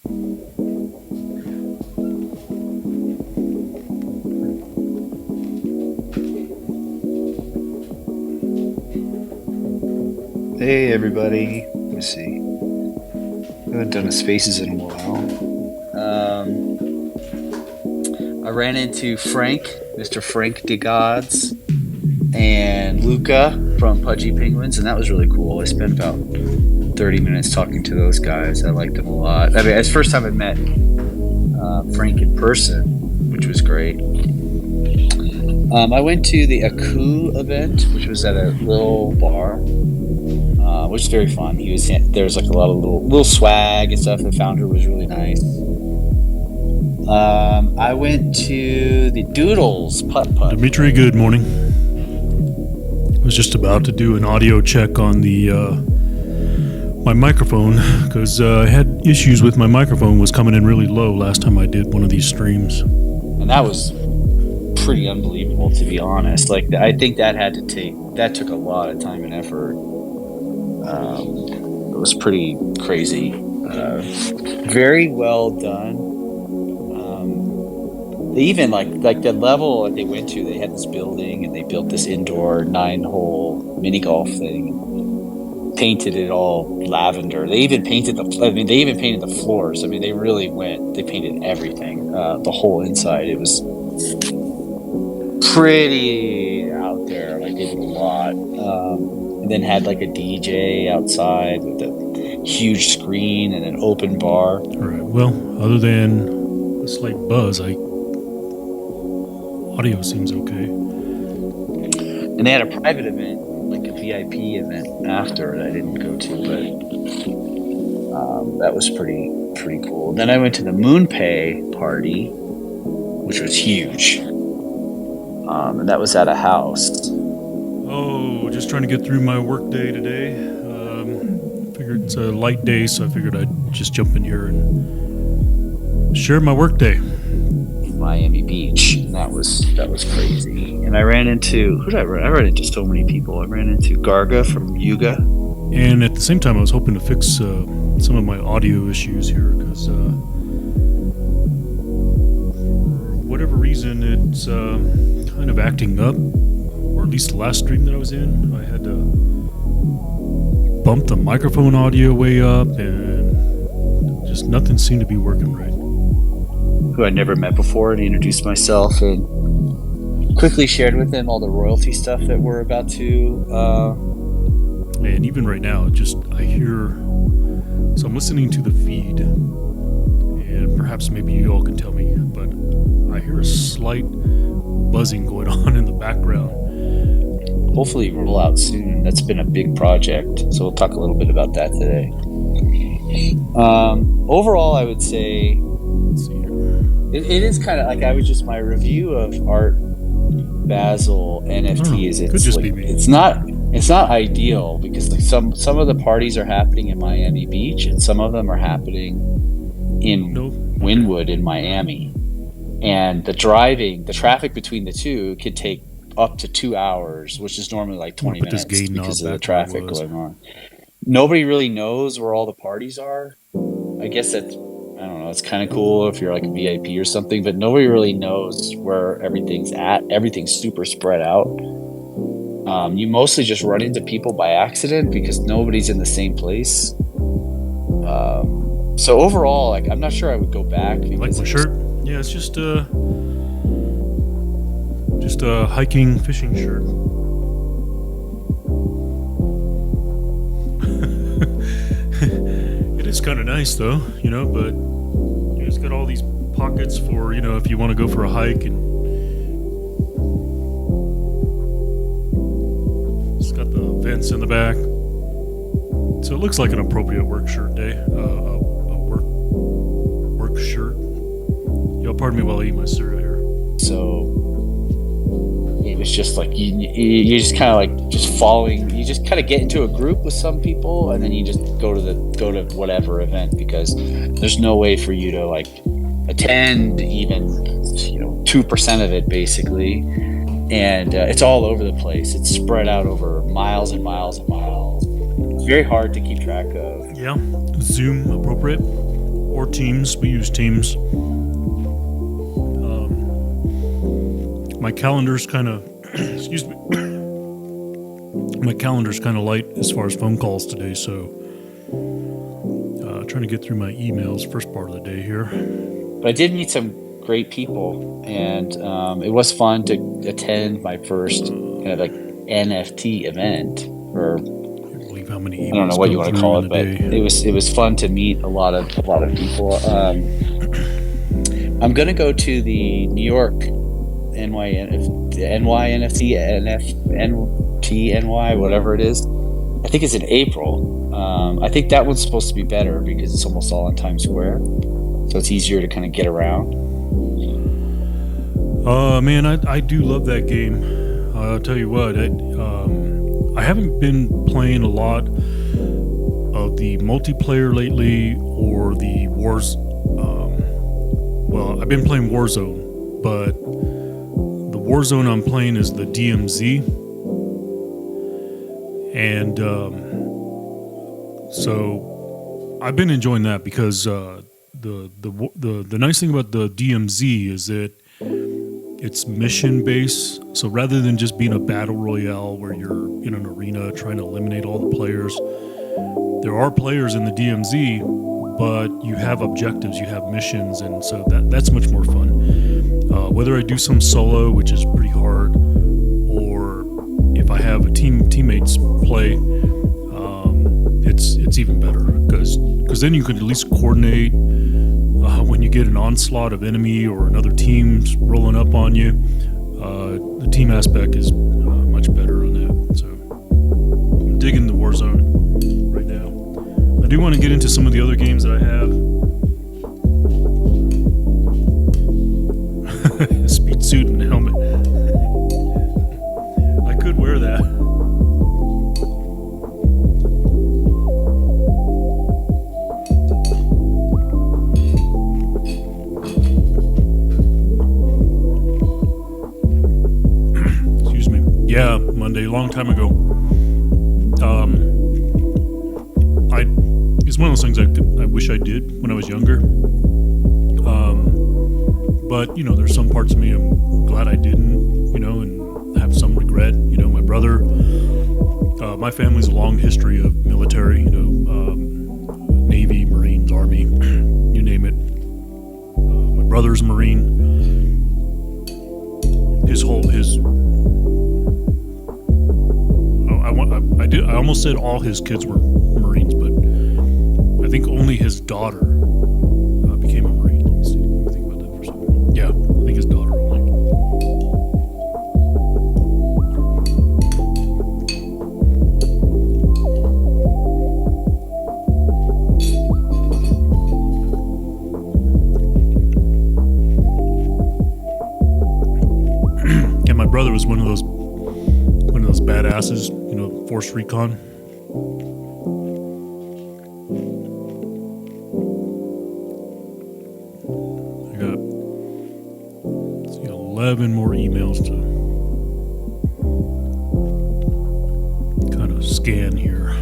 Hey everybody. Let me see. I haven't done his faces in a while. I ran into Frank, Mr. Frank DeGods, and Luca from Pudgy Penguins, and that was really cool. I spent about 30 minutes talking to those guys. I liked them a lot. I mean, it's the first time I met Frank in person, which was great. I went to the Aku event, which was at a little bar, which was very fun. There was like a lot of little swag and stuff. The founder was really nice. I went to the Doodles Putt Putt. Dimitri, good morning. I was just about to do an audio check on the my microphone because I had issues with my microphone. Was coming in really low last time I did one of these streams, and that was pretty unbelievable, to be honest. Like, I think that took a lot of time and effort. It was pretty crazy. Very well done. They even like the level that they went to. They had this building and they built this indoor 9-hole mini golf thing. Painted it all lavender. They even painted the floors. I mean, they really went. They painted everything, the whole inside. It was pretty out there. Like, they did a lot. And then had like a DJ outside with a huge screen and an open bar. All right. Well, other than a slight buzz, audio seems okay. And they had a private event, like a VIP event after that I didn't go to, but that was pretty cool. Then I went to the MoonPay party, which was huge. And that was at a house. Oh, just trying to get through my work day today. Figured it's a light day, so I figured I'd just jump in here and share my work day. In Miami Beach, and that was crazy. And I ran into I ran into so many people. I ran into Garga from Yuga. And at the same time, I was hoping to fix some of my audio issues here because for whatever reason, it's kind of acting up. Or at least the last stream that I was in, I had to bump the microphone audio way up, and just nothing seemed to be working right. Who I'd never met before, and introduced myself and quickly shared with them all the royalty stuff that we're about to. And even right now, I hear. So I'm listening to the feed, and perhaps maybe you all can tell me, but I hear a slight buzzing going on in the background. Hopefully roll out soon. That's been a big project, so we'll talk a little bit about that today. Overall, I would say it is kind of like my review of Art Basel NFT is it's not ideal because like some of the parties are happening in Miami Beach and some of them are happening in Wynwood in Miami, and the traffic between the two could take up to 2 hours, which is normally like 20 minutes because of the traffic going on. Nobody really knows where all the parties are. I guess I don't know, it's kind of cool if you're like a VIP or something, but nobody really knows where everything's at. Everything's super spread out. You mostly just run into people by accident because nobody's in the same place. So overall, like, I'm not sure I would go back. Like my shirt? Yeah, it's just a hiking fishing shirt. It is kind of nice though, but it's got all these pockets for, if you want to go for a hike, and it's got the vents in the back. So it looks like an appropriate work shirt day, a work shirt. Y'all pardon me while I eat my cereal here. So it was just like you just kind of like just following. You just kind of get into a group with some people, and then you just go to whatever event because there's no way for you to like attend even 2% of it basically, and it's all over the place. It's spread out over miles and miles and miles. It's very hard to keep track of. Yeah, Zoom appropriate. or Teams. We use Teams. My calendar's kind of, excuse me, my calendar's kind of light as far as phone calls today, so trying to get through my emails first part of the day here. But I did meet some great people, and it was fun to attend my first kind of like NFT event, or how many I don't know what you want to call it, but it was fun to meet a lot of people. I'm gonna go to the New York NY, whatever it is. I think it's in April. I think that one's supposed to be better because it's almost all in Times Square, so it's easier to kind of get around. Man, I do love that game. I'll tell you what, I haven't been playing a lot of the multiplayer lately or the Wars. Well, I've been playing Warzone, but the Warzone I'm playing is the DMZ, and so I've been enjoying that because the nice thing about the DMZ is that it's mission based. So rather than just being a battle royale where you're in an arena trying to eliminate all the players, there are players in the DMZ, but you have objectives, you have missions, and so that's much more fun. Whether I do some solo, which is pretty hard, or if I have teammates play, it's even better because then you can at least coordinate when you get an onslaught of enemy or another team rolling up on you. The team aspect is much better on that. So I'm digging the Warzone right now. I do want to get into some of the other games that I have. Speed suit and helmet. I could wear that. Yeah, Monday, long time ago. It's one of those things I wish I did when I was younger. But there's some parts of me I'm glad I didn't, and have some regret. My brother, my family's a long history of military, Navy, Marines, Army, you name it. My brother's a Marine. I almost said all his kids were Marines, but I think only his daughter became a Marine. Let me see. Let me think about that for a second. Yeah, I think his daughter only. And my brother was one of those badasses, Force Recon. I got 11 more emails to kind of scan here.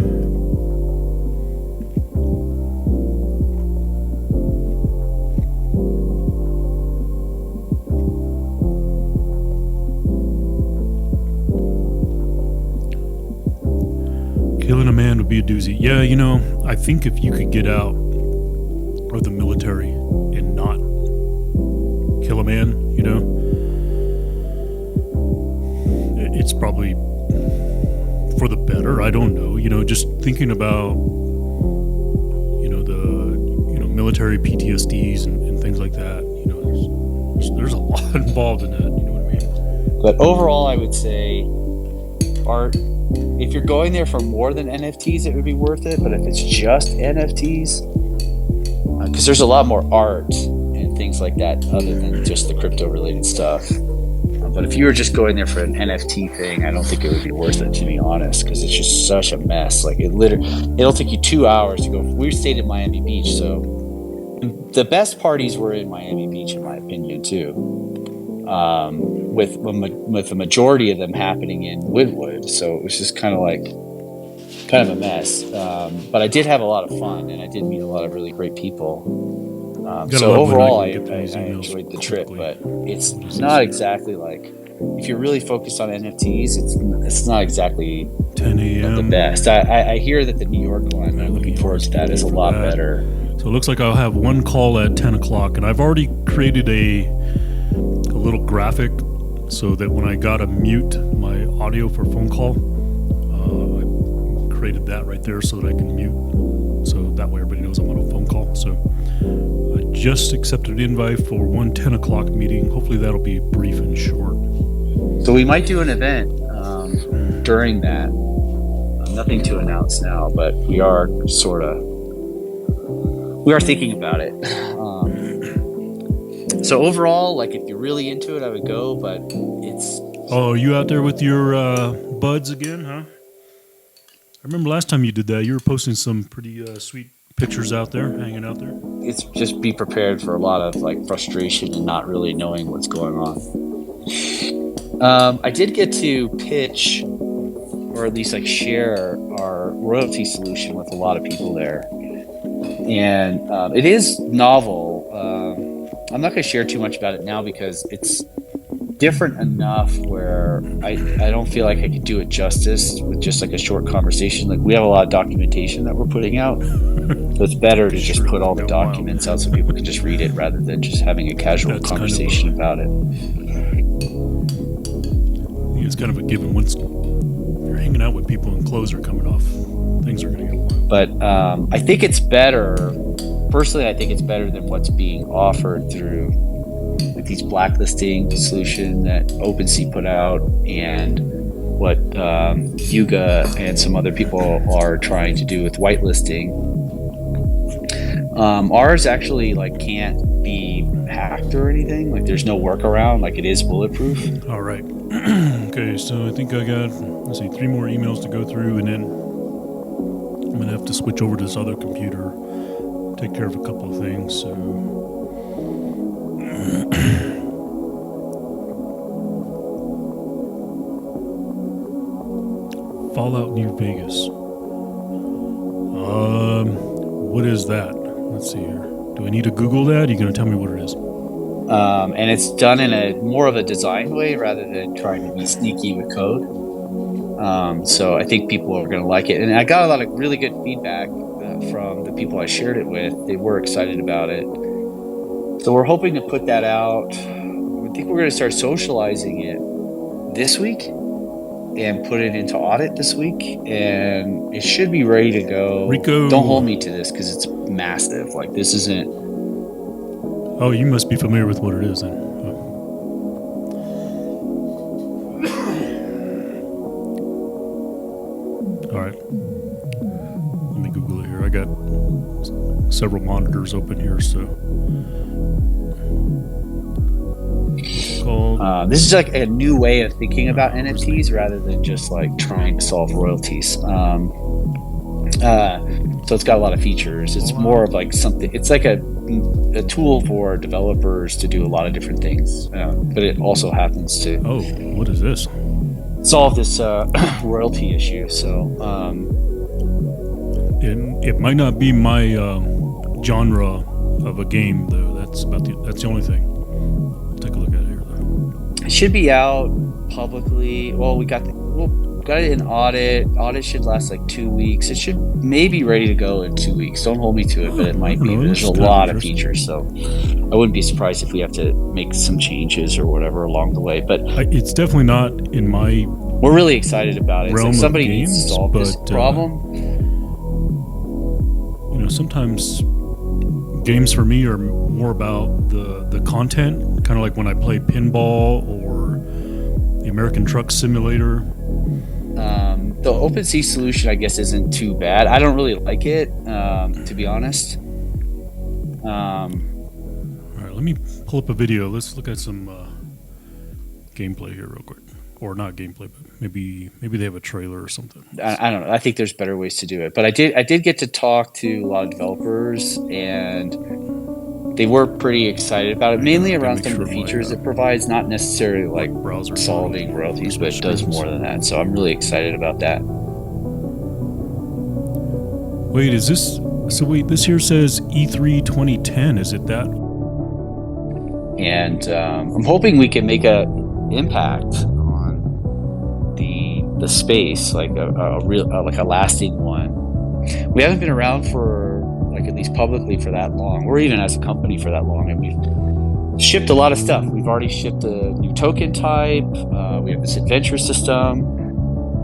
Killing a man would be a doozy. Yeah, I think if you could get out of the military and not kill a man, it's probably for the better. I don't know. Just thinking about, the military PTSDs and things like that. There's a lot involved in that. You know what I mean? But overall, I would say art. If you're going there for more than NFTs, it would be worth it. But if it's just NFTs, because there's a lot more art and things like that other than just the crypto-related stuff. But if you were just going there for an NFT thing, I don't think it would be worth it, to be honest, because it's just such a mess. Like it'll take you 2 hours to go. We stayed in Miami Beach, so the best parties were in Miami Beach, in my opinion, too. With the majority of them happening in Woodwood, so it was just kind of a mess. But I did have a lot of fun, and I did meet a lot of really great people. So overall, I enjoyed the trip, but it's not exactly like, if you're really focused on NFTs, it's not exactly 10 a.m. the best. I hear that the New York one, I'm looking forward to that, is a lot better. So it looks like I'll have one call at 10 o'clock, and I've already created a little graphic so that when I gotta mute my audio for a phone call, I created that right there so that I can mute, so that way everybody knows I'm on a phone call. So I just accepted an invite for one 10 o'clock meeting. Hopefully that'll be brief and short. So we might do an event during that. Nothing to announce now, but we are thinking about it. So overall, like, if you're really into it, I would go, but it's... Oh, are you out there with your buds again, huh? I remember last time you did that, you were posting some pretty sweet pictures out there, hanging out there. It's just be prepared for a lot of, like, frustration and not really knowing what's going on. I did get to pitch, or at least, like, share our royalty solution with a lot of people there. And it is novel. I'm not going to share too much about it now because it's different enough where I don't feel like I could do it justice with just like a short conversation. Like, we have a lot of documentation that we're putting out, so it's better to just put all the documents out so people can just read it rather than just having a casual conversation about it. It's kind of a given. Once you're hanging out with people and clothes are coming off, things are going to get wild. But I think it's better. Personally, I think it's better than what's being offered through like these blacklisting solution that OpenSea put out, and what Yuga and some other people are trying to do with whitelisting. Ours actually like can't be hacked or anything. Like, there's no workaround. Like, it is bulletproof. All right. Okay, so I think I got, let's see, 3 more emails to go through, and then I'm gonna have to switch over to this other computer, take care of a couple of things. So Fallout New Vegas. What is that? Let's see here. Do I need to Google that? Are you going to tell me what it is? And it's done in a more of a design way rather than trying to be sneaky with code. So I think people are going to like it. And I got a lot of really good feedback from the people I shared it with. They were excited about it. So we're hoping to put that out. I think we're going to start socializing it this week and put it into audit this week. And it should be ready to go. Rico. Don't hold me to this because it's massive. Like, this isn't... Oh, you must be familiar with what it is then. All right. Let me Google it here. I got several monitors open here, so. It's called... this is like a new way of thinking about NFTs rather than just like trying to solve royalties. So it's got a lot of features. It's more of like something, it's like a tool for developers to do a lot of different things, but it also happens to what is this? Solve this royalty issue. So it might not be my genre of a game, though. That's the only thing. I'll take a look at it here, though. It should be out publicly. Well, we got it in audit. Audit should last like 2 weeks. It should maybe ready to go in 2 weeks. Don't hold me to it, but it might be. There's a lot of features, so I wouldn't be surprised if we have to make some changes or whatever along the way. But it's definitely not in my. We're really excited about it. It's like somebody needs to solve this problem. Sometimes games for me are more about the content, kind of like when I play pinball or the American Truck Simulator. The OpenSea solution, I guess, isn't too bad. I don't really like it, to be honest. All right, let me pull up a video. Let's look at some gameplay here real quick. Or not gameplay, but maybe they have a trailer or something. I don't know. I think there's better ways to do it. But I did get to talk to a lot of developers, and they were pretty excited about it, mainly around some of the features it provides, not necessarily like browser solving royalties, but it does more than that. So I'm really excited about that. Wait, is this So wait, this here says E3 2010. Is it that? And I'm hoping we can make a impact on the space, like a real like a lasting one. We haven't been around for, like, at least publicly, for that long, or even as a company for that long, and we've shipped a lot of stuff. We've already shipped a new token type. We have this adventure system,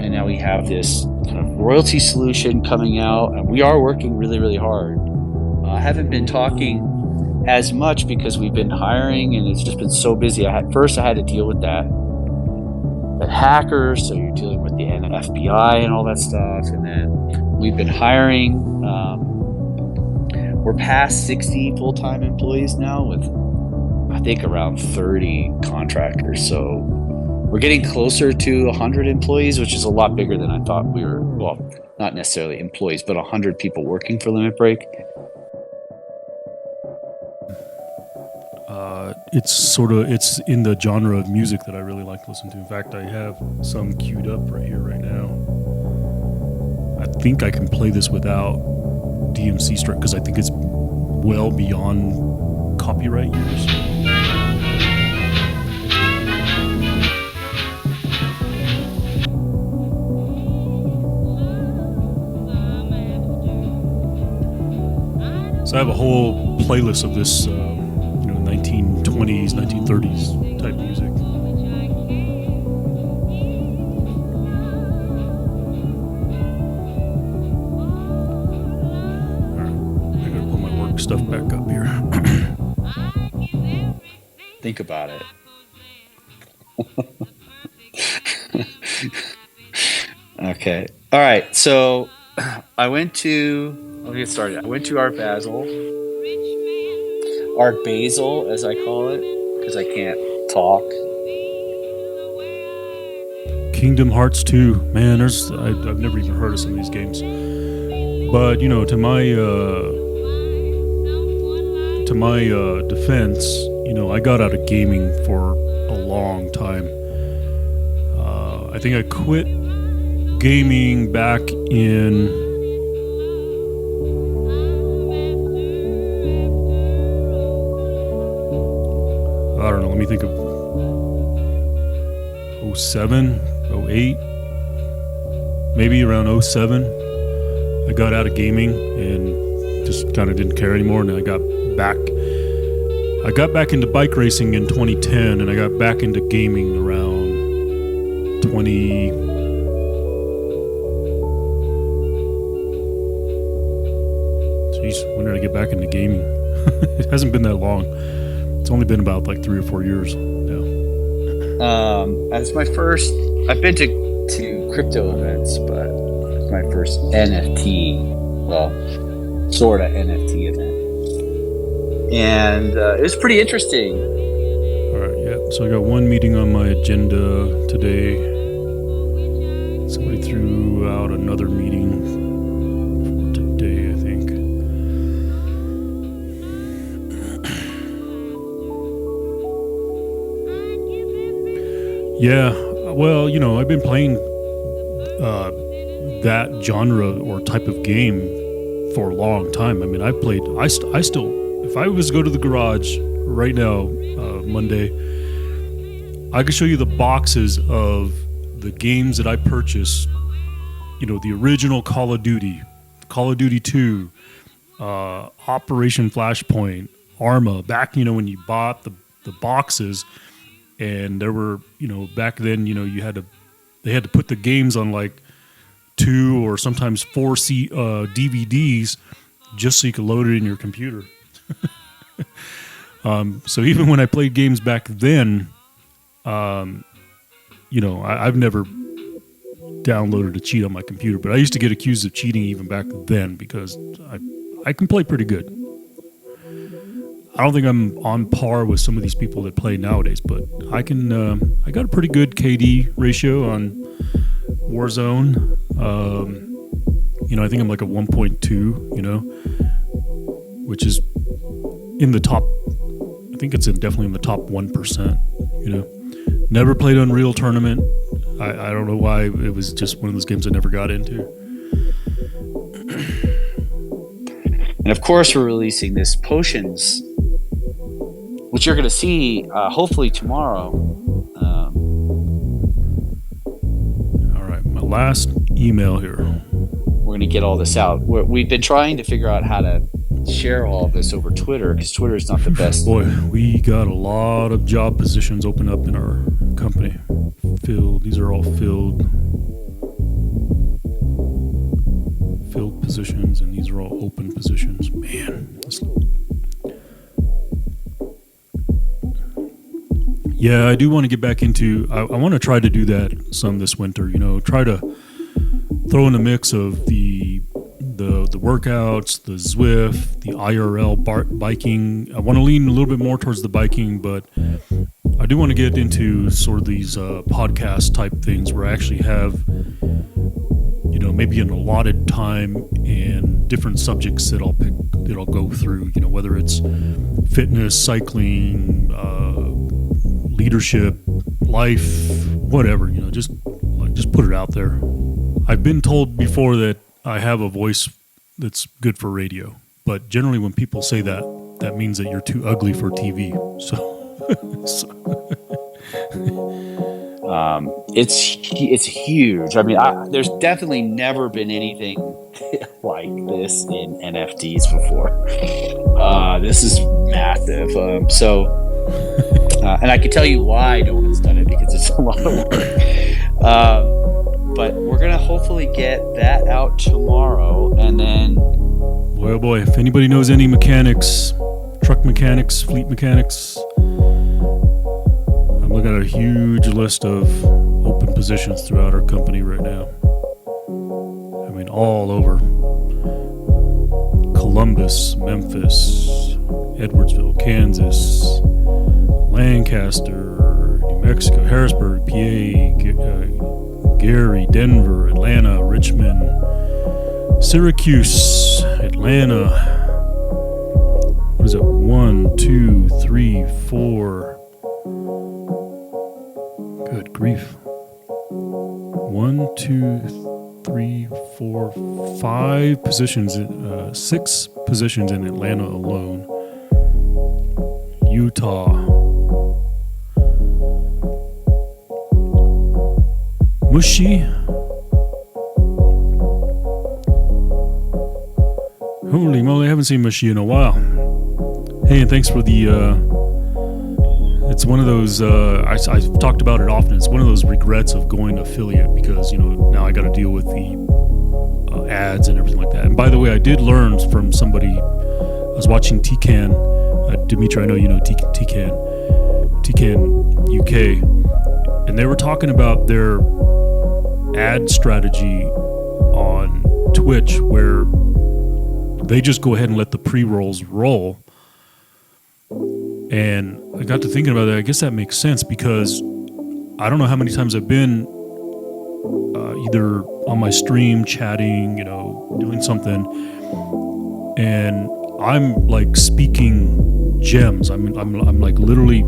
and now we have this kind of royalty solution coming out, and we are working really, really hard. I haven't been talking as much because we've been hiring, and it's just been so busy. First I had to deal with that hackers, so you're dealing with the FBI and all that stuff, and then we've been hiring. We're past 60 full-time employees now, with I think around 30 contractors, so we're getting closer to 100 employees, which is a lot bigger than I thought we were. Well, not necessarily employees, but 100 people working for Limit Break. It's in the genre of music that I really like to listen to. In fact, I have some queued up right here, right now. I think I can play this without DMC strike, because I think it's well beyond copyright years. So I have a whole playlist of this 1920s, 1930s type music. Alright, I gotta pull my work stuff back up here. Think about it. Okay. All right. So I'll get started. I went to Art Basel. Art Basel, as I call it, because I can't talk. Kingdom Hearts 2. Man, I've never even heard of some of these games. But, to my defense, I got out of gaming for a long time. I think I quit gaming back in... I don't know, let me think of 07, 08, maybe around 07. I got out of gaming and just kind of didn't care anymore, and I got back into bike racing in 2010, and I got back into gaming around 20... Jeez, when did I get back into gaming? It hasn't been that long. It's only been about like 3 or 4 years now. As my first, I've been to crypto events, but it's my first NFT, well, sort of NFT event, and it was pretty interesting. All right, yeah. So I got one meeting on my agenda today. Somebody threw out another meeting today, I think. Yeah, well, I've been playing that genre or type of game for a long time. I mean, I still, if I was to go to the garage right now, Monday, I could show you the boxes of the games that I purchased, the original Call of Duty 2, Operation Flashpoint, Arma, back, when you bought the boxes. And there were, back then, they had to put the games on like 2 or sometimes 4 DVDs just so you could load it in your computer. So even when I played games back then, I've never downloaded a cheat on my computer, but I used to get accused of cheating even back then because I can play pretty good. I don't think I'm on par with some of these people that play nowadays, but I can. I got a pretty good KD ratio on Warzone. I think I'm like a 1.2. Which is in the top. I think it's definitely in the top 1%. Never played Unreal Tournament. I don't know why. It was just one of those games I never got into. And of course, we're releasing this potions, which you're going to see hopefully tomorrow. All right, my last email here. We're going to get all this out. We've been trying to figure out how to share all of this over Twitter, because Twitter is not the best. Boy, we got a lot of job positions open up in our company. Filled. These are all filled positions, and these are all open positions. Man. Yeah, I do want to get back into, I want to try to do that some this winter, try to throw in the mix of the workouts, the Zwift, the IRL biking. I want to lean a little bit more towards the biking, but I do want to get into sort of these podcast type things where I actually have, maybe an allotted time and different subjects that I'll go through, whether it's fitness, cycling, leadership, life, whatever, just put it out there. I've been told before that I have a voice that's good for radio, but generally when people say that, that means that you're too ugly for TV. It's huge. I mean, there's definitely never been anything like this in NFTs before. This is massive. And I can tell you why no one's done it, because it's a lot of work. But we're gonna hopefully get that out tomorrow, and then. Boy, oh boy! If anybody knows any mechanics, truck mechanics, fleet mechanics. I'm looking at a huge list of open positions throughout our company right now. I mean, all over. Columbus, Memphis, Edwardsville, Kansas, Lancaster, New Mexico, Harrisburg, PA, Gary, Denver, Atlanta, Richmond, Syracuse, Atlanta. What is it? 1, 2, 3, 4. Good grief. 1, 2, 3, 4, 5 positions, 6 positions in Atlanta alone. Utah. Mushy. Holy moly, I haven't seen Mushy in a while. Hey, and thanks for the, it's one of those, I've talked about it often, it's one of those regrets of going affiliate, because, now I got to deal with the ads and everything like that. And by the way, I did learn from somebody, I was watching TCAN, Dimitri, I know you know TCAN UK, and they were talking about their ad strategy on Twitch, where they just go ahead and let the pre-rolls roll. And I got to thinking about that. I guess that makes sense, because I don't know how many times I've been either on my stream chatting, doing something, and I'm like speaking gems. I'm like literally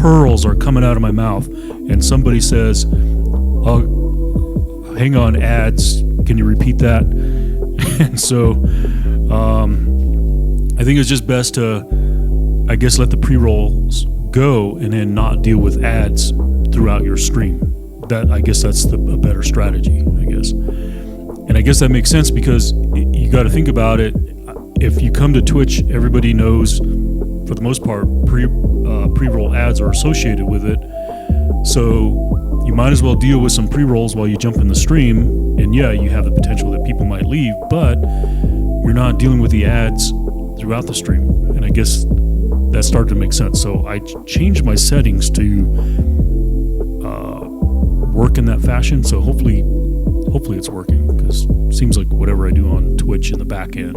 pearls are coming out of my mouth, and somebody says, "Oh, hang on, ads. Can you repeat that?" And so I think it's just best to, I guess, let the pre-rolls go and then not deal with ads throughout your stream. I guess that's a better strategy, I guess. And I guess that makes sense, because you got to think about it. If you come to Twitch, everybody knows, for the most part, pre-roll ads are associated with it. So you might as well deal with some pre-rolls while you jump in the stream. And yeah, you have the potential that people might leave, but you're not dealing with the ads throughout the stream. And I guess that started to make sense. So I changed my settings to work in that fashion. So hopefully it's working, because it seems like whatever I do on Twitch in the back end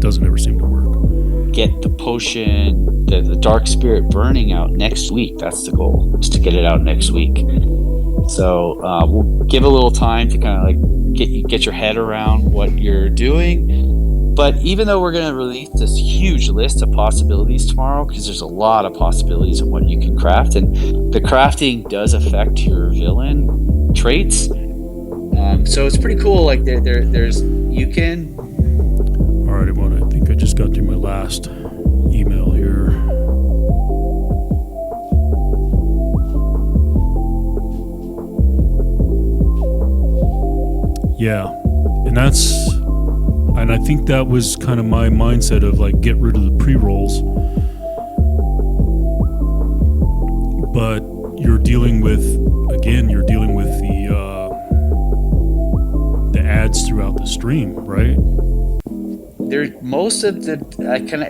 doesn't ever seem to work. Get the potion, the Dark Spirit Burning out next week. That's the goal, is to get it out next week. So we'll give a little time to kind of like get your head around what you're doing. But even though we're going to release this huge list of possibilities tomorrow, because there's a lot of possibilities of what you can craft, and the crafting does affect your villain traits. So it's pretty cool. Like there's you can. All right, everyone. I think I got through my last email here. Yeah, and I think that was kind of my mindset of like get rid of the pre-rolls. But you're dealing with the ads throughout the stream, right? Most of the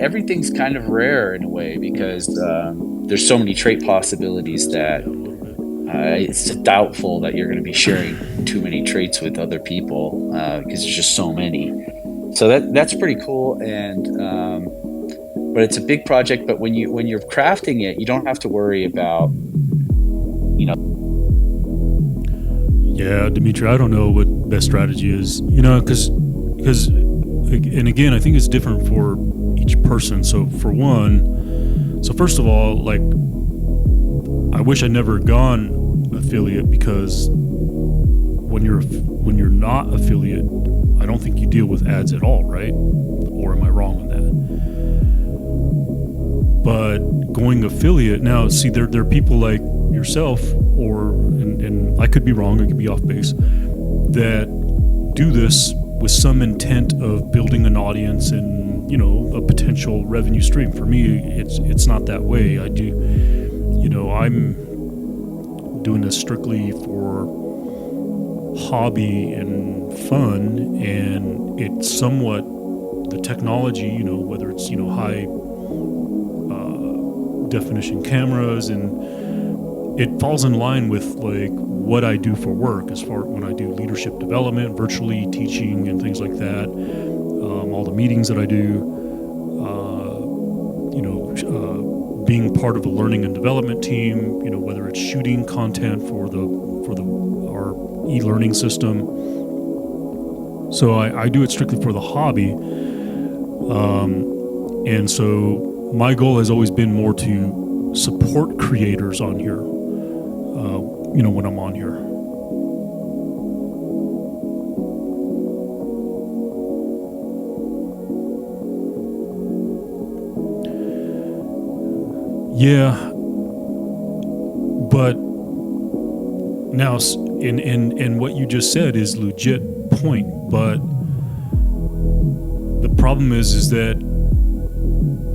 everything's kind of rare in a way because there's so many trait possibilities that it's doubtful that you're going to be sharing too many traits with other people because there's just so many. So that's pretty cool, and but it's a big project. But when you're crafting it, you don't have to worry about, Yeah, Dimitri, I don't know what best strategy is, because and again, I think it's different for each person. So first of all, like, I wish I never gone affiliate, because when you're not affiliate, I don't think you deal with ads at all, right? Or am I wrong on that? But going affiliate now, see, there are people like yourself, and I could be wrong, I could be off base, that do this with some intent of building an audience and a potential revenue stream. For me, it's not that way. I do, I'm doing this strictly for hobby and fun, and it's somewhat the technology, whether it's high definition cameras, and it falls in line with like what I do for work, as far when I do leadership development, virtually teaching and things like that, all the meetings that I do, being part of a learning and development team, whether it's shooting content for our e-learning system. So I do it strictly for the hobby, and so my goal has always been more to support creators on here. When I'm on here. Yeah, but now, and what you just said is legit point, but the problem is that,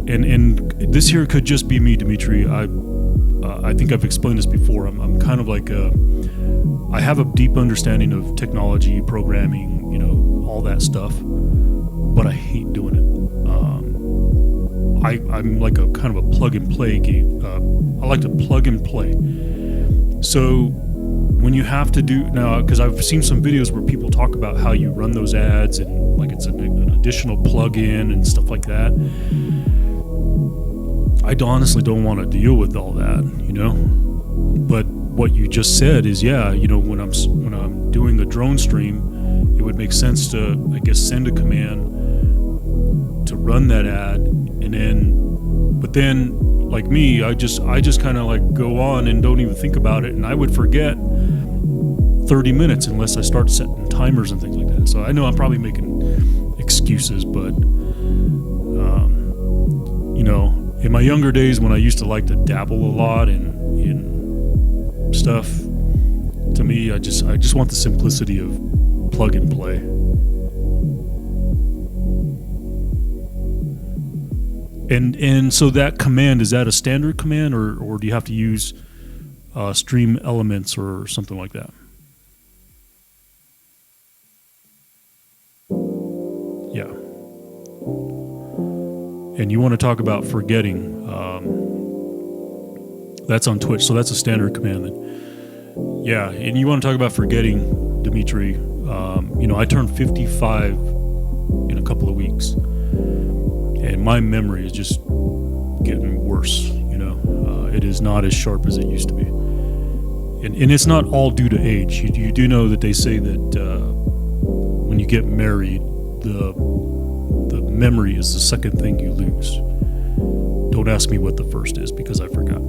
and this here could just be me, Dimitri. I think I've explained this before. I'm kind of like I have a deep understanding of technology, programming, all that stuff, but I hate doing it. I'm like a kind of a plug and play game. I like to plug and play. So when you have to do now, because I've seen some videos where people talk about how you run those ads and like it's an additional plug-in and stuff like that. I honestly don't want to deal with all that, But what you just said is, when I'm doing a drone stream, it would make sense to, I guess, send a command to run that ad, and then, like me, I just kind of like go on and don't even think about it, and I would forget 30 minutes unless I start setting timers and things like that. So I know I'm probably making excuses, but in my younger days, when I used to like to dabble a lot in stuff, to me, I just want the simplicity of plug and play. And so that command, is that a standard command, or do you have to use stream elements or something like that? Yeah. And you want to talk about forgetting. That's on Twitch, so that's a standard command then. Yeah, and you want to talk about forgetting, Dimitri. I turned 55 in a couple of weeks, and my memory is just getting worse. It is not as sharp as it used to be. And it's not all due to age. You do know that they say that when you get married, the memory is the second thing you lose. Don't ask me what the first is, because I forgot.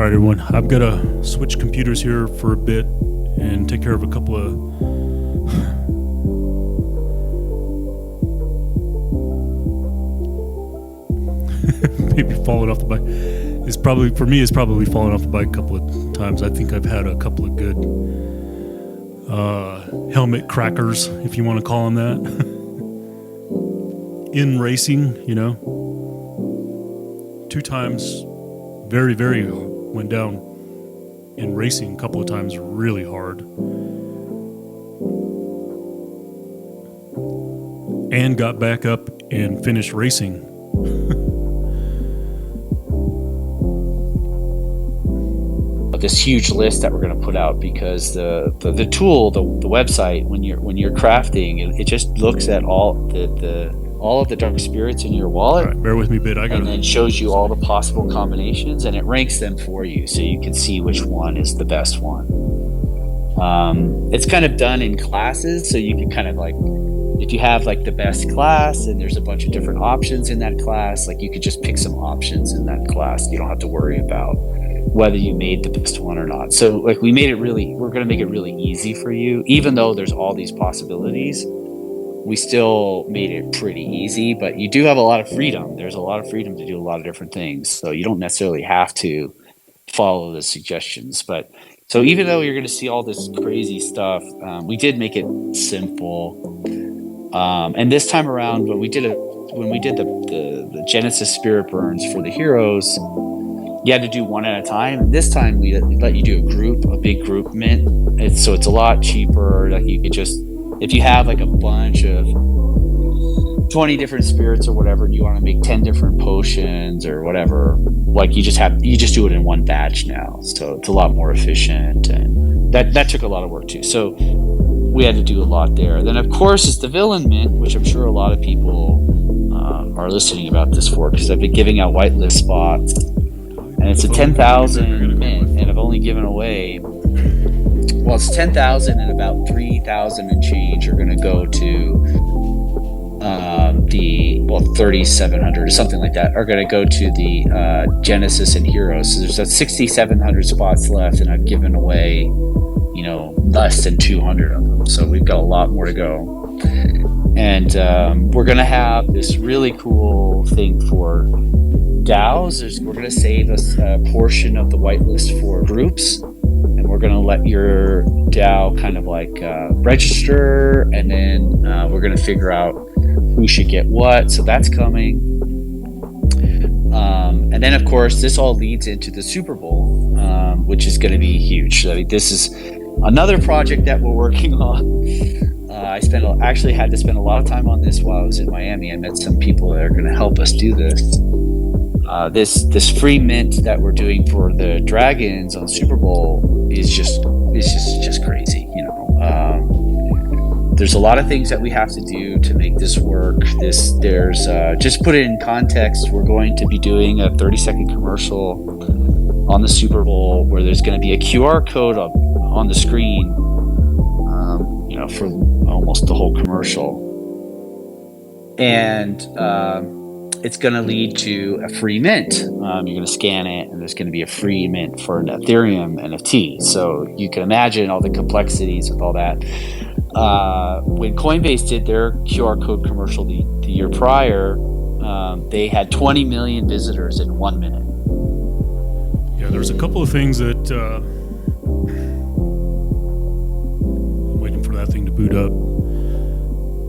right, everyone. I've got to switch computers here for a bit and take care of a couple of maybe falling off the bike. It's probably fallen off the bike a couple of times. I think I've had a couple of good helmet crackers, if you want to call them that, in racing. 2 times, very, very went down in racing a couple of times, really hard, and got back up and finished racing. This huge list that we're going to put out, because the tool, the website, when you're crafting, it just looks at all of the dark spirits in your wallet. All right, bear with me a bit. And then shows you all the possible combinations, and it ranks them for you, so you can see which one is the best one. It's kind of done in classes, so you can kind of like, if you have like the best class and there's a bunch of different options in that class, like you could just pick some options in that class. You don't have to worry about whether you made the best one or not. So like we're going to make it really easy for you. Even though there's all these possibilities, we still made it pretty easy, but you do have a lot of freedom. There's a lot of freedom to do a lot of different things. So you don't necessarily have to follow the suggestions. But so even though you're going to see all this crazy stuff, we did make it simple. And this time around, when we did the Genesis Spirit Burns for the heroes, you had to do one at a time. And this time we let you do a big group mint. It's a lot cheaper. Like you could just, if you have like a bunch of 20 different spirits or whatever, and you want to make 10 different potions or whatever, like you just do it in one batch now. So it's a lot more efficient, and that took a lot of work too. So we had to do a lot there. Then of course is the villain mint, which I'm sure a lot of people are listening about this for, because I've been giving out whitelist spots, and it's a 10,000 mint, and I've only given away, well, it's 10,000, and about 3,000 and change are going to go to 3,700 or something like that are going to go to the Genesis and Heroes. So there's 6,700 spots left, and I've given away, less than 200 of them. So we've got a lot more to go. And we're going to have this really cool thing for DAOs. We're going to save us a portion of the whitelist for groups, and we're going to let your DAO kind of like register, and then we're going to figure out who should get what. So that's coming. And then, of course, this all leads into the Super Bowl, which is going to be huge. I mean, this is another project that we're working on. I actually had to spend a lot of time on this while I was in Miami. I met some people that are going to help us do this. This free mint that we're doing for the Dragons on Super Bowl is just crazy. There's a lot of things that we have to do to make this work. There's just put it in context. We're going to be doing a 30-second commercial on the Super Bowl where there's going to be a QR code on the screen, for almost the whole commercial, and it's going to lead to a free mint. You're going to scan it, and there's going to be a free mint for an Ethereum NFT. So you can imagine all the complexities with all that. When Coinbase did their QR code commercial the year prior, they had 20 million visitors in 1 minute. Yeah, there's a couple of things that I'm waiting for that thing to boot up.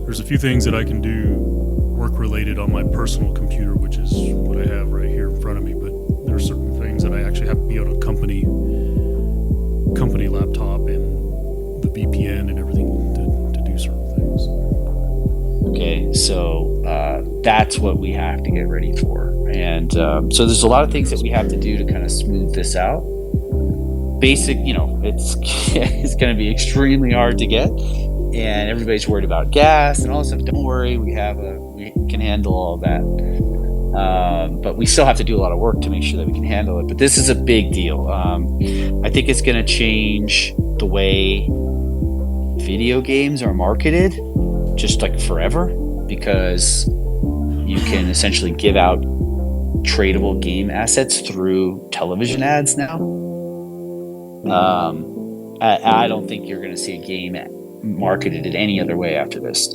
There's a few things that I can do work-related on my personal computer, which is what I have right here in front of me, but there are certain things that I actually have to be on a company laptop and the VPN and everything to do certain things. Okay, so that's what we have to get ready for. And so there's a lot of things that we have to do to kind of smooth this out. Basic, it's going to be extremely hard to get, and everybody's worried about gas and all this stuff. Don't worry, we can handle all that. But we still have to do a lot of work to make sure that we can handle it. But this is a big deal. I think it's going to change the way video games are marketed, just like forever, because you can essentially give out tradable game assets through television ads now. I don't think you're going to see a game marketed in any other way after this.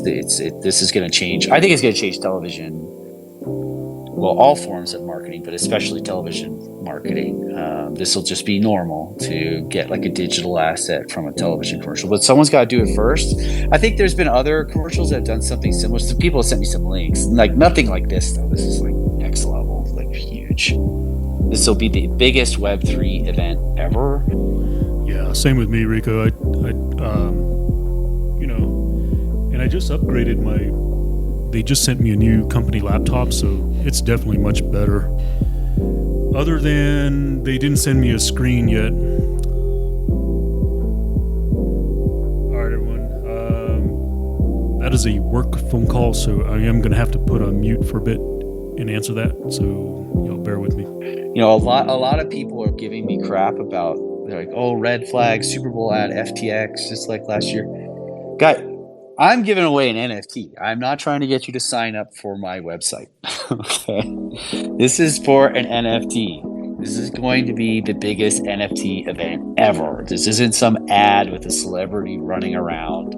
This is going to change. I think it's going to change television. Well, all forms of marketing, but especially television marketing. This will just be normal to get like a digital asset from a television commercial, but someone's got to do it first. I think there's been other commercials that have done something similar. So people have sent me some links, like nothing like this though. This is like next level, like huge. This will be the biggest Web3 event ever. Yeah, same with me, Rico. And I just upgraded they just sent me a new company laptop, so it's definitely much better. Other than they didn't send me a screen yet. All right, everyone. That is a work phone call, so I am going to have to put on mute for a bit and answer that. So y'all bear with me. A lot of people are giving me crap about. They're like, oh, red flag, Super Bowl ad, FTX, just like last year. Guy, I'm giving away an NFT. I'm not trying to get you to sign up for my website. Okay. This is for an NFT. This is going to be the biggest NFT event ever. This isn't some ad with a celebrity running around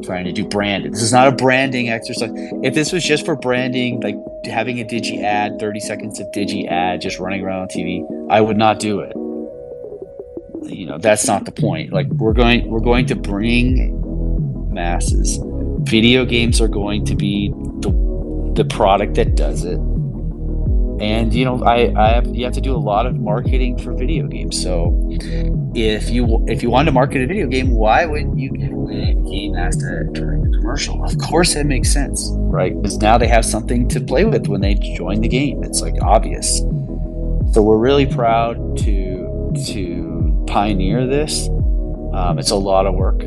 trying to do branding. This is not a branding exercise. If this was just for branding, like having a Digi ad, 30 seconds of Digi ad just running around on TV, I would not do it. That's not the point. Like we're going to bring masses. Video games are going to be the product that does it. And you have to do a lot of marketing for video games. So if you wanted to market a video game, why wouldn't you give away a game asset during the commercial? Of course that makes sense, right? Because now they have something to play with when they join the game. It's like obvious. So we're really proud to pioneer this. It's a lot of work.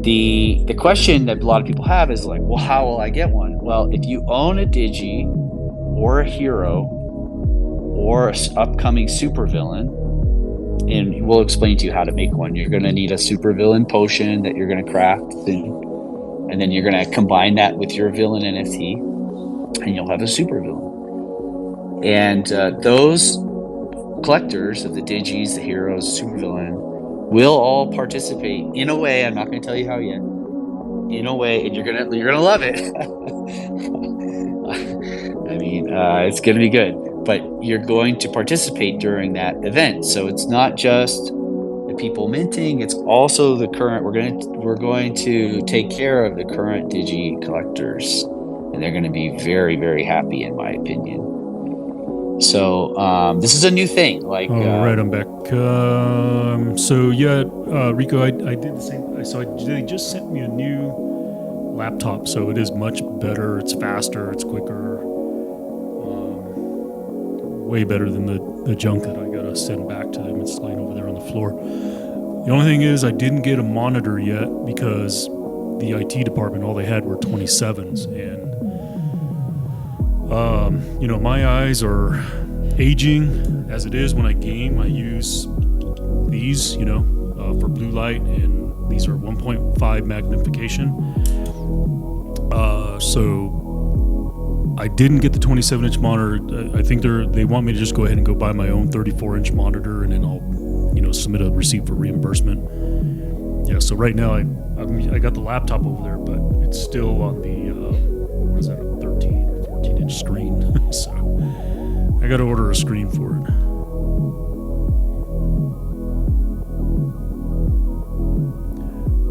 The question that a lot of people have is like, well, how will I get one? Well, if you own a Digi or a hero or an upcoming supervillain, and we'll explain to you how to make one. You're going to need a supervillain potion that you're going to craft, and then you're going to combine that with your villain NFT, and you'll have a supervillain. And those collectors of the Digis, the heroes, supervillain, will all participate in a way. I'm not going to tell you how yet. In a way, and you're gonna love it. I mean, it's going to be good. But you're going to participate during that event. So it's not just the people minting; it's also the current. We're going to take care of the current Digi collectors, and they're going to be very, very happy, in my opinion. So this is a new thing. Like, all right, I'm back. So yeah, Rico, I did the same. They just sent me a new laptop, so it is much better. It's faster. It's quicker. Way better than the junk that I gotta send back to them. It's laying over there on the floor. The only thing is I didn't get a monitor yet because the IT department, all they had were 27s, and my eyes are aging as it is. When I game, I use these, for blue light, and these are 1.5 magnification. So I didn't get the 27-inch monitor. I think they want me to just go ahead and go buy my own 34-inch monitor, and then I'll, submit a receipt for reimbursement. Yeah. So right now I got the laptop over there, but it's still on the what is that, a 13 or 14-inch screen. So I got to order a screen for it.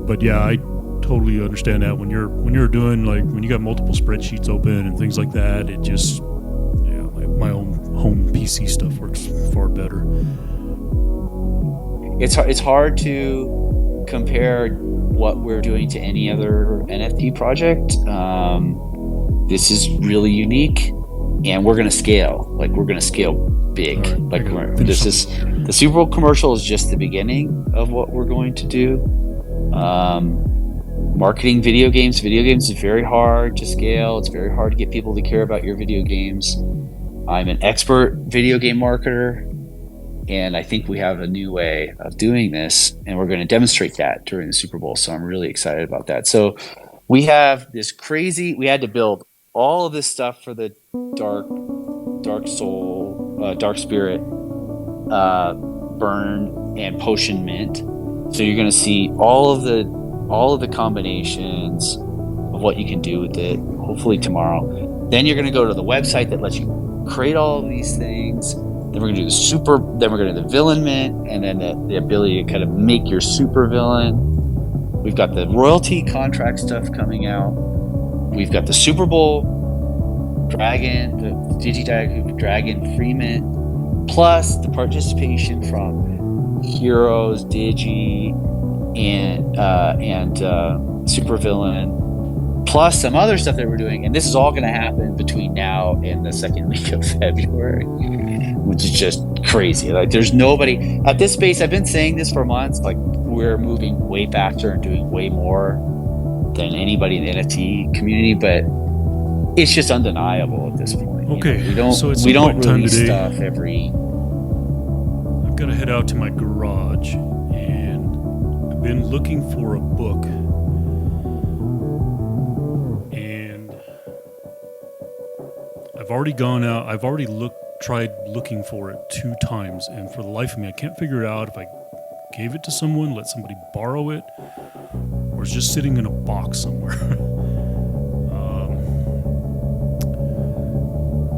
But yeah, I totally understand that when you're doing, like, when you got multiple spreadsheets open and things like that, it just, my own home PC stuff works far better. It's hard to compare what we're doing to any other NFT project. This is really unique, and we're going to scale. Like, we're going to scale big. Right, the Super Bowl commercial is just the beginning of what we're going to do. Marketing video games is very hard to scale. It's very hard to get people to care about your video games. I'm an expert video game marketer, and I think we have a new way of doing this, and we're going to demonstrate that during the Super Bowl. So I'm really excited about that. So we have we had to build all of this stuff for the dark Dark Soul, Dark Spirit, Burn, and Potion Mint. So you're going to see all of the combinations of what you can do with it, hopefully tomorrow. Then you're going to go to the website that lets you create all of these things. Then we're going to do then we're going to do the villain mint, and then the ability to kind of make your super villain. We've got the royalty contract stuff coming out. We've got the Super Bowl Dragon, the Dragon free mint, plus the participation from Heroes, Digi, and Super Villain, plus some other stuff that we're doing. And this is all going to happen between now and the second week of February, which is just crazy. Like, there's nobody at this space. I've been saying this for months. Like, we're moving way faster and doing way more than anybody in the NFT community, but it's just undeniable at this point. Okay, we don't release stuff every. I've got to head out to my garage, and I've been looking for a book, and I've already gone out. I've already tried looking for it 2 times, and for the life of me, I can't figure out if I gave it to someone, let somebody borrow it, or it's just sitting in a box somewhere.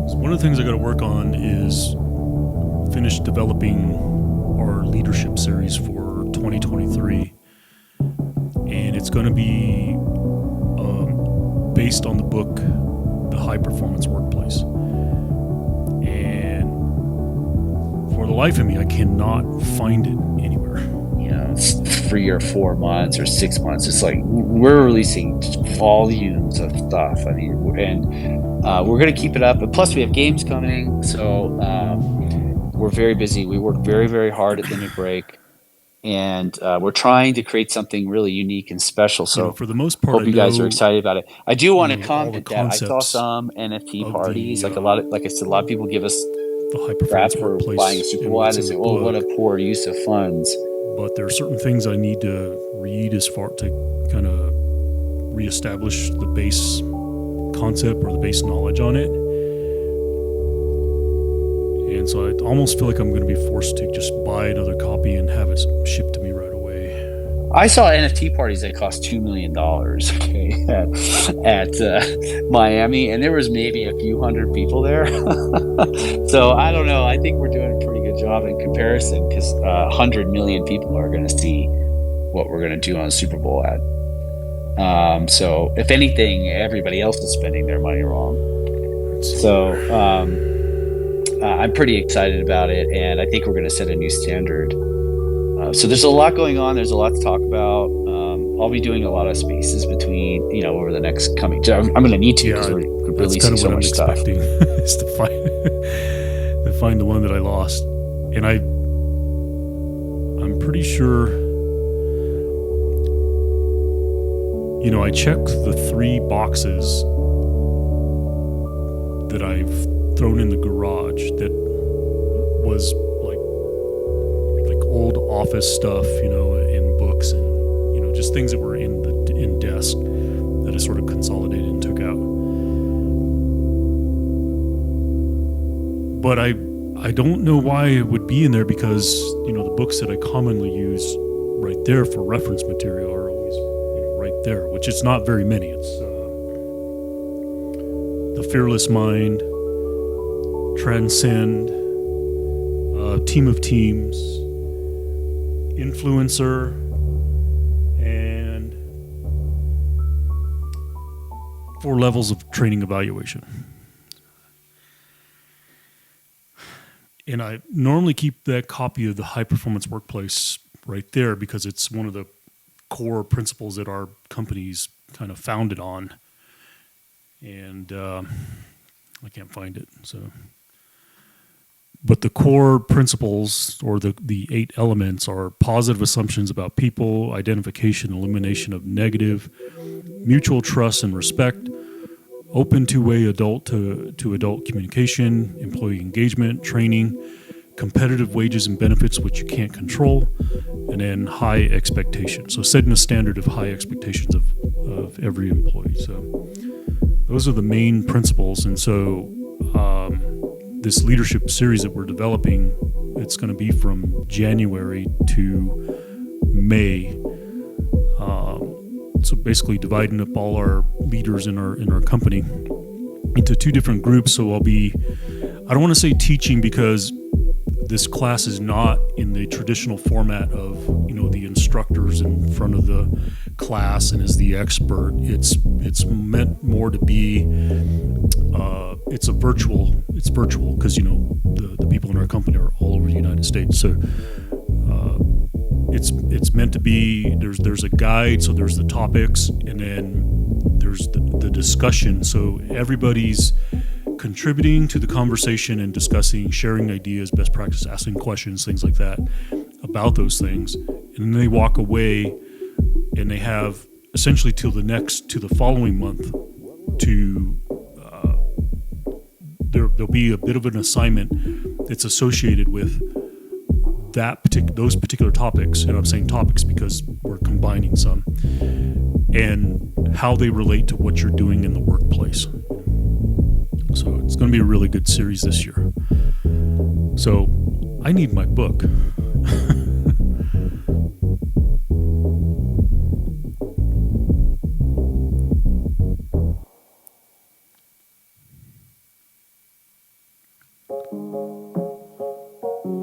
So one of the things I got to work on is finish developing our leadership series for 2023, and it's going to be based on the book The High Performance Workplace. And for the life of me, I cannot find it anywhere. It's 3 or 4 months or 6 months. It's like we're releasing volumes of stuff. I mean, we're going to keep it up. And plus, we have games coming, so we're very busy. We work very, very hard at the new break, and we're trying to create something really unique and special. So, for the most part, hope you guys are excited about it. I do want to comment that I saw some NFT parties. Like I said, a lot of people give us the High Performance Workplace, buying a Super Bowl and say, "Oh, what a poor use of funds." But there are certain things I need to read as far to kind of reestablish the base concept or the base knowledge on it. And so I almost feel like I'm going to be forced to just buy another copy and have it shipped to me right away. I saw NFT parties that cost $2 million, at Miami, and there was maybe a few hundred people there. So I don't know. I think we're doing a pretty good job in comparison, because 100 million people are going to see what we're going to do on a Super Bowl ad. So if anything, everybody else is spending their money wrong. So I'm pretty excited about it, and I think we're going to set a new standard. So there's a lot going on. There's a lot to talk about. I'll be doing a lot of spaces between, over the next coming. I'm going to need to, because we're releasing so much stuff. Is to find the one that I lost, and I'm pretty sure. I checked the 3 boxes that I've thrown in the garage that was like old office stuff, in books and just things that were in desk that I sort of consolidated and took out. But I don't know why it would be in there, because the books that I commonly use right there for reference material are always right there, which is not very many. It's The Fearless Mind, Transcend, Team of Teams, Influencer, and 4 levels of training evaluation. And I normally keep that copy of the High Performance Workplace right there, because it's one of the core principles that our company's kind of founded on. And I can't find it. But the core principles, or the 8 elements, are positive assumptions about people, identification, elimination of negative, mutual trust and respect, open two-way adult to adult communication, employee engagement, training, competitive wages and benefits which you can't control, and then high expectations. So setting a standard of high expectations of every employee. So those are the main principles. And so this leadership series that we're developing, it's going to be from January to May. So basically dividing up all our leaders in our company into 2 different groups. So I don't want to say teaching, because this class is not in the traditional format of, the instructors in front of the class and is the expert. It's meant more to be, it's virtual because, the people in our company are all over the United States. So it's meant to be, there's a guide, so there's the topics, and then there's the discussion. So everybody's contributing to the conversation and discussing, sharing ideas, best practice, asking questions, things like that about those things. And then they walk away and they have essentially till the following month to, there'll be a bit of an assignment that's associated with those particular topics. And I'm saying topics because we're combining some, and how they relate to what you're doing in the workplace. So it's going to be a really good series this year. So I need my book.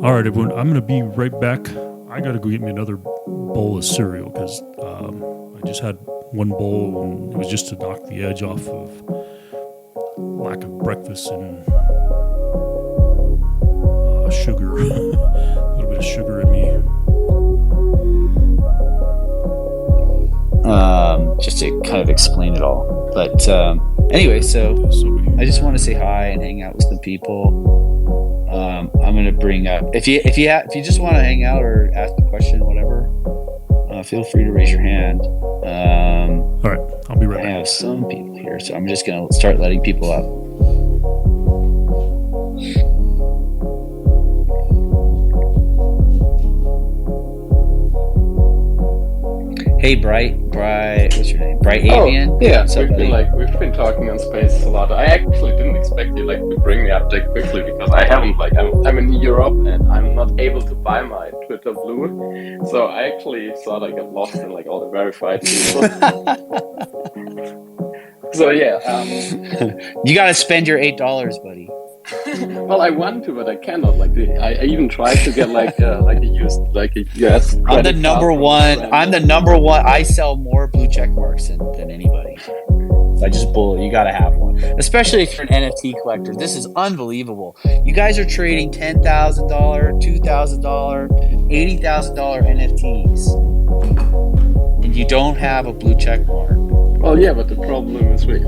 All right, everyone, I'm going to be right back. I got to go get me another bowl of cereal because I just had one bowl and it was just to knock the edge off of lack of breakfast and sugar, a little bit of sugar in me. Just to kind of explain it all. But anyway, so I just want to say hi and hang out with some people. I'm going to bring up, if you just want to hang out or ask a question, whatever, feel free to raise your hand. All right, I'll be right back. I have some people here, so I'm just going to start letting people up. Hey, Bright, what's your name? Bright Avian? Oh, yeah, we've been talking on Space a lot. I actually didn't expect you to bring me up that quickly because I haven't I'm in Europe and I'm not able to buy my Twitter Blue, so I actually thought I got lost in all the verified people. So yeah, you got to spend your $8, buddy. Well, I want to, but I cannot. I even tried to get a US. I'm the number one. I sell more blue check marks than anybody. I just bullet. You got to have one, especially if you're an NFT collector. This is unbelievable. You guys are trading $10,000, $2,000, $80,000 NFTs, and you don't have a blue check mark. Well, yeah, but the problem is we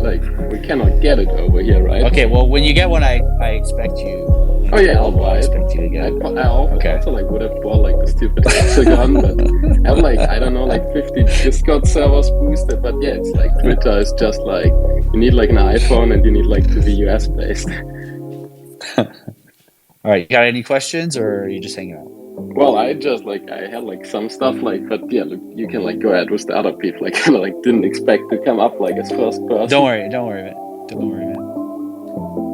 cannot get it over here, right? Okay, well, when you get one, I expect you. Oh yeah, I'll buy it. I expect you to get it. I also would have bought the stupid hexagon, but I have I don't know 50 Discord servers boosted. But yeah, it's Twitter is just you need an iPhone and you need to be US based. All right, you got any questions or are you just hanging out? Well, I just I had some stuff but yeah, you can go ahead with the other people. I didn't expect to come up as first person. Don't worry, man.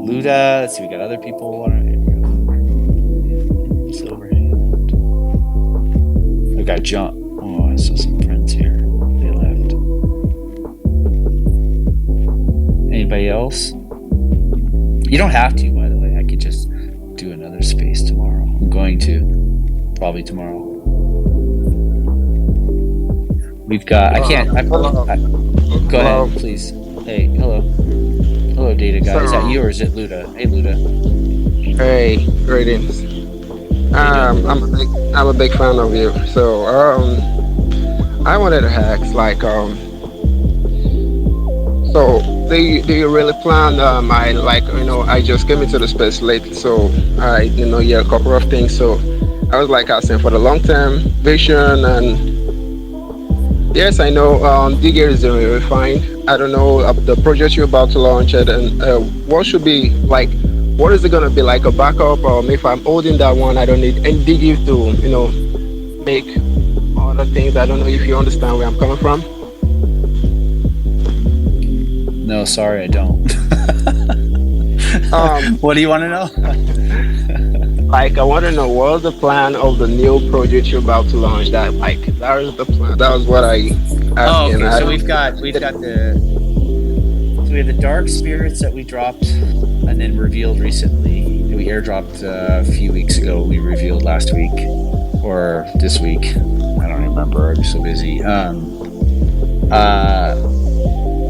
Luda, let's see, we got other people. Here we go. Silverhand. We got John. Oh, I saw some friends here. They left. Anybody else? You don't have to, by the way. I could just do another space tomorrow. I'm going to. Probably tomorrow. We've got. Go ahead, please. Hey, hello, Data guy. Is that you or is it Luda? Hey, Luda. Hey, greetings. I'm a big fan of you. So I wanted to ask so do you really plan? I just came into the space late, so I didn't hear a couple of things. So I was asking for the long-term vision, and yes, I know Digger is doing really fine. I don't know the project you're about to launch, and what should be what is it going to be a backup, or if I'm holding that one, I don't need any Digger to make other things. I don't know if you understand where I'm coming from. No, sorry, I don't. What do you want to know? like I want to know what's the plan of the new project you're about to launch. That was the plan. That was what I asked. Okay. So we have the Dark Spirits that we dropped and then revealed recently. We airdropped a few weeks ago. We revealed last week or this week. I don't remember. I'm so busy.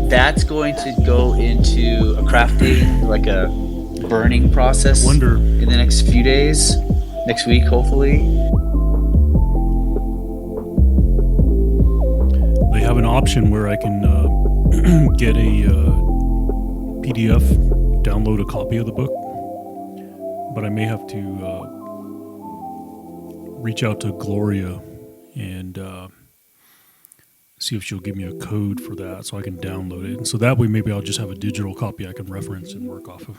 That's going to go into a crafting, like a burning process. Wonder in the next few days, next week, hopefully. they have an option where I can get a PDF, download a copy of the book, but I may have to reach out to Gloria and see if she'll give me a code for that so I can download it. And so that way maybe I'll just have a digital copy I can reference and work off of.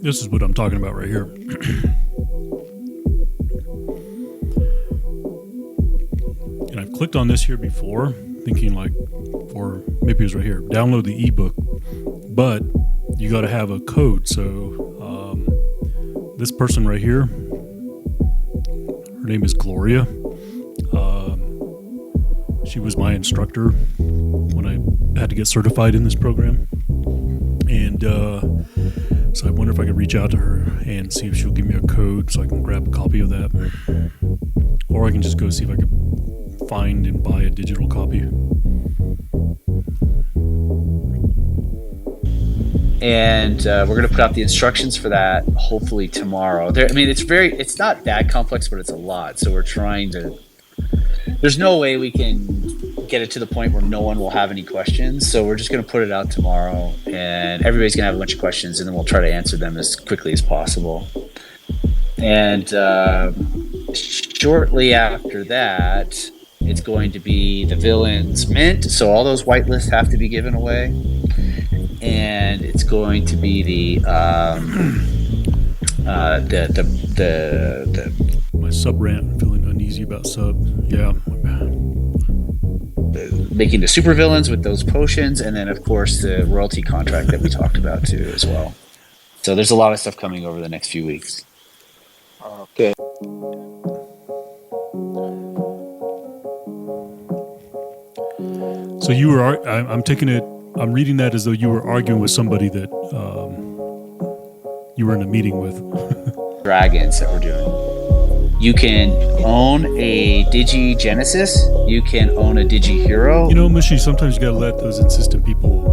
This is what I'm talking about right here. And I've clicked on this here before, thinking like, or maybe it was right here, download the ebook, but you got to have a code. So this person right here, her name is Gloria. She was my instructor when I had to get certified in this program. And so I wonder if I could reach out to her and see if she'll give me a code so I can grab a copy of that. Or I can just go see if I could find and buy a digital copy. And we're going to put out the instructions for that hopefully tomorrow. It's not that complex, but it's a lot. So we're trying to, there's no way we can get it to the point where no one will have any questions. So we're just going to put it out tomorrow and everybody's going to have a bunch of questions and then we'll try to answer them as quickly as possible. And shortly after that, it's going to be the villains mint. So all those whitelists have to be given away. And it's going to be the my sub rant, feeling uneasy about sub. Yeah, my bad. Making the super villains with those potions, and then of course the royalty contract that we talked about too as well. So there's a lot of stuff coming over the next few weeks. Okay. So you were, I'm taking it, I'm reading that as though you were arguing with somebody that you were in a meeting with. Dragons that we're doing. You can own a Digi Genesis. You can own a Digi Hero. You know, Mushy, sometimes you gotta let those insistent people,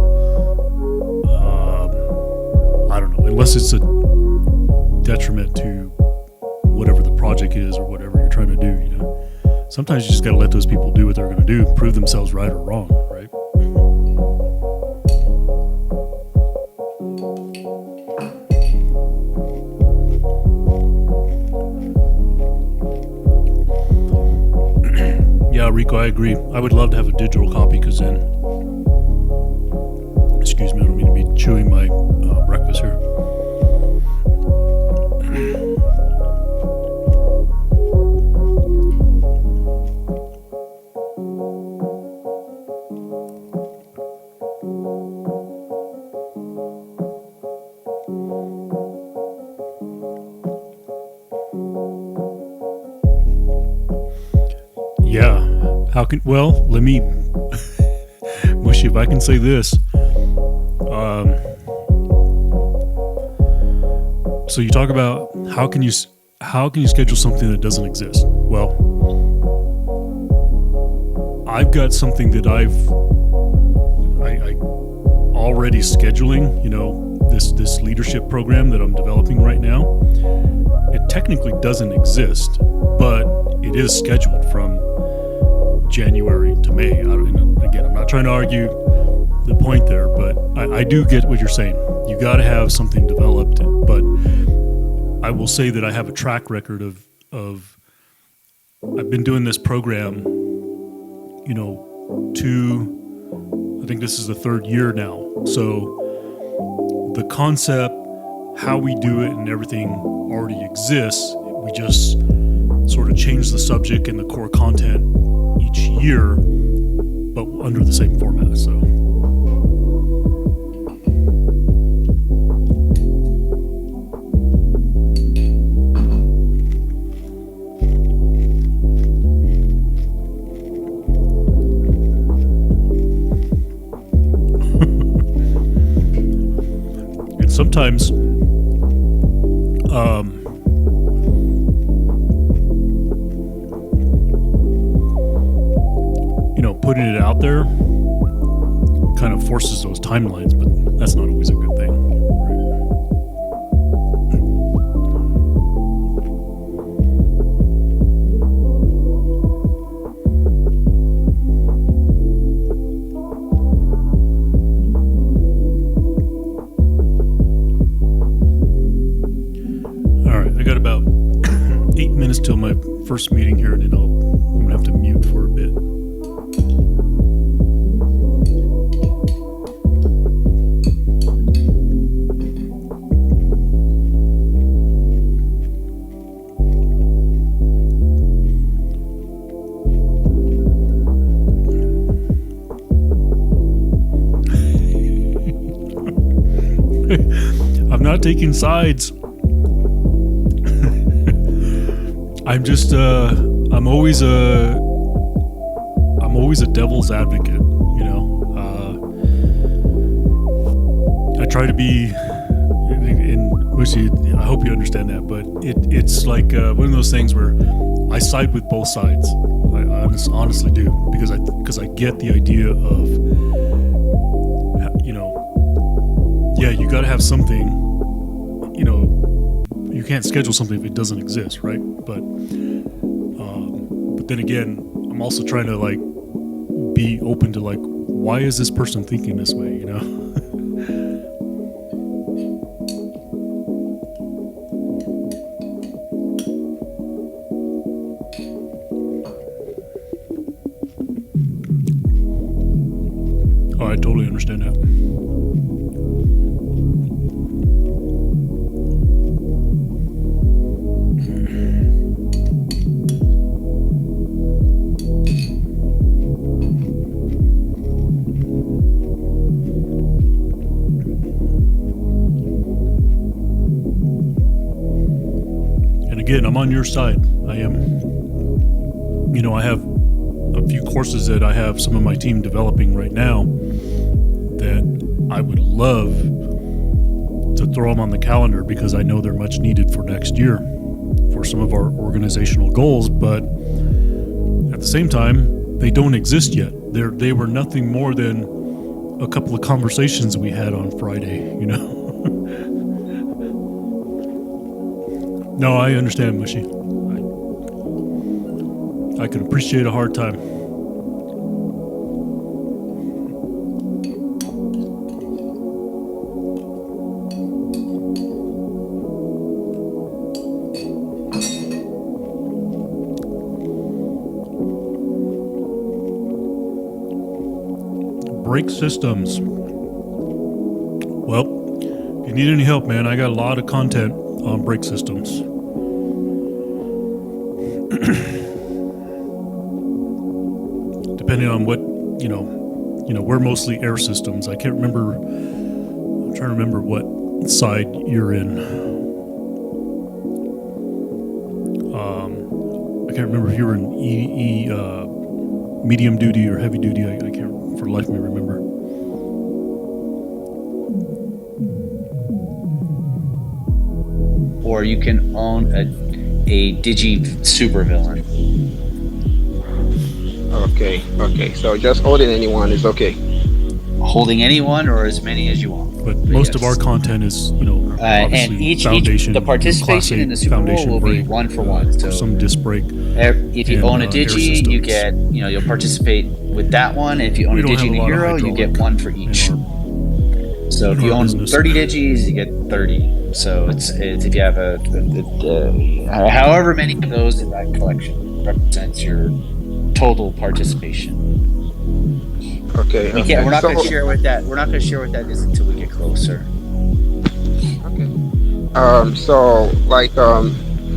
I don't know, unless it's a detriment to whatever the project is or whatever you're trying to do, you know. Sometimes you just gotta let those people do what they're gonna do, prove themselves right or wrong, right? Yeah, Rico, I agree. I would love to have a digital copy because then, excuse me, I don't mean to be chewing my breakfast here. Yeah. Let me, Mushy, if I can say this. So you talk about how can you schedule something that doesn't exist? Well, I've got something that I already scheduling, you know, this leadership program that I'm developing right now. It technically doesn't exist, but it is scheduled from January to May. Again, I'm not trying to argue the point there, but I do get what you're saying. You got to have something developed, but I will say that I have a track record of I've been doing this program, you know, I think this is the third year now. So the concept, how we do it and everything already exists. We just change the subject and the core content each year, but under the same format. So. And sometimes, putting it out there kind of forces those timelines, but that's not always a good thing. All right, I got about 8 minutes till my first meeting here, and then I'm gonna have to mute for a bit. I'm not taking sides. I'm just I'm always a devil's advocate, you know. I try to be, and Mushi, I hope you understand that, but it's like one of those things where I side with both sides. I honestly do, because I get the idea of, you know, yeah, you got to have something, you know. You can't schedule something if it doesn't exist, right? But then again, I'm also trying to like be open to like, why is this person thinking this way, you know? Oh, I totally understand that. Again, I'm on your side. I am. You know, I have a few courses that I have some of my team developing right now that I would love to throw them on the calendar because I know they're much needed for next year for some of our organizational goals. But at the same time, they don't exist yet. They were nothing more than a couple of conversations we had on Friday, you know. No, I understand, Mushy. I can appreciate a hard time. Brake systems. Well, if you need any help, man, I got a lot of content on brake systems. Depending on what, you know, we're mostly air systems. I can't remember. I'm trying to remember what side you're in. I can't remember if you were in medium duty or heavy duty. I can't for the life of me remember. Or you can own a Digi supervillain. Okay. So just holding anyone is okay. Holding anyone or as many as you want. But most of our content is, you know, and each the participation in the Super Bowl will be 1-for-1. So some disc brake. If you own a Digi, you get, you'll participate with that one. If you own a Digi and a Hero, you get one for each. So if you own 30 Digis, you get 30. So it's if you have however many of those in that collection represents your total participation. Okay. We're not going to share what that. We're not going to share what that is until we get closer. Okay. So like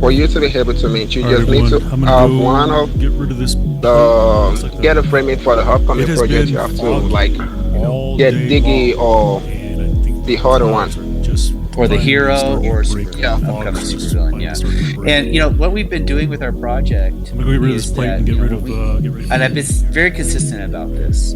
for you to be able to mint, you All right, just need everyone, to I'm have gonna go one of get rid of this. Looks like get a framing for the upcoming It has project. been You have to foggy like all get day Diggy long, or and I think the harder clouds one. are just Or the finally hero starting to or break. super, Yeah. upcoming Fog is supervillain, finally yeah. starting to break. And you know what we've been doing with our project I'm gonna go get rid of is this plate that, and get you know, rid of. Get rid of. and I've been very consistent about this.